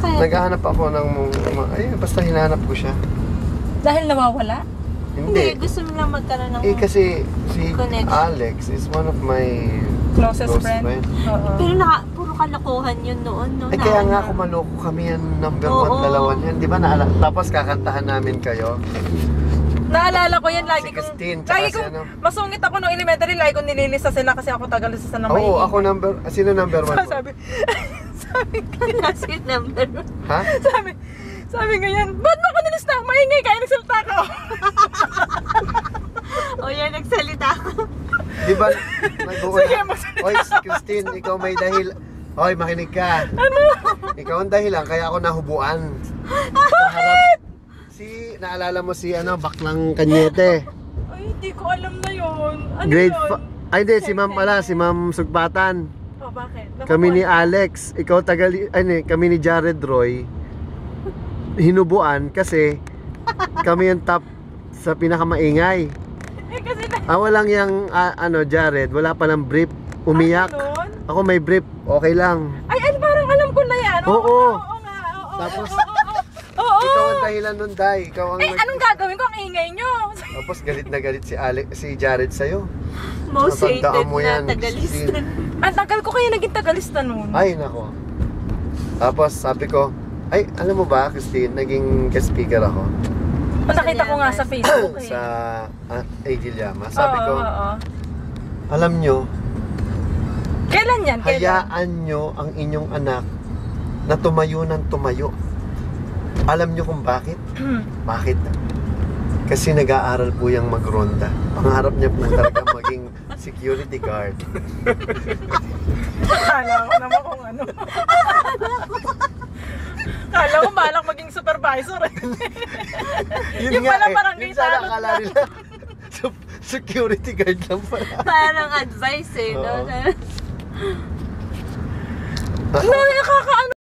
Bakit? Naghahanap ako ng... Ay, basta hinahanap ko siya. Dahil nawawala? Hindi, gusto mo lang magkaroon ng... kasi si connection. Alex is one of my Closest friend. Oo. Pero puro kalokohan yun noon, no? Ay, kaya nga kumaloko kami yan, number 1, dalawa niyan. Di ba tapos kakantahan namin kayo. Naalala ko yan, lagi Si kong... Christine, tsaka Lagi si kong... ano. Masungit ako nung elementary, lagi kong nililista sila kasi ako tagalista na may... Oo, ako sino number 1 mo? Sabi Kasi number 1. Ha? sabi ganyan, ba't mo ako nilista? Maingay ka, nagsalita ka. O yan, nagsalita ako. Di ba? Sige, magsalita. Oy, Christine, ikaw may dahil... Oy, makinig ka. Ano? Ikaw ang dahilan, kaya ako nahubuan. Sa harap. Naalala mo si Baklang Kanyete. Ay, hindi ko alam na yun. Ano Grade yun? Ay, hindi, si Ma'am si Ma'am Sugbatan. Oh, bakit? Kami ni Alex, ikaw kami ni Jared Roy. Hinubuan kasi kami yung top sa pinakamaingay. Kasi Walang yung Jared, wala pa ng brief, umiyak. Ako may brief, okay lang. Ay, parang alam ko na yan. Oo. nga, oo. Tapos, Oo. ikaw ang dahilan nun, Day. Ikaw ang Anong gagawin ko? Ang ingay nyo. Tapos galit na galit si Jared sa'yo. Most hated Natandaan mo na yan, tagalista. Christine. Ang tagal ko kaya naging tagalista noon. Ay, nako. Tapos sabi ko, ay, alam mo ba, Christine, naging guest speaker ako Nakita ko nga sa Facebook eh. sa Agil Llama. Sabi ko, Oo. alam nyo, Kailan yan? hayaan nyo ang inyong anak na tumayo ng tumayo. Alam nyo kung bakit? Bakit? Kasi nag-aaral po yung magronda. Pangarap niya po talaga maging security guard. Kala ko naman kung ano. Kala ko balak maging supervisor eh. Yung pala barangay yun sana salot akala na. nila. Security guard lang pala. Parang advice eh, no? Oo. No, nakakaano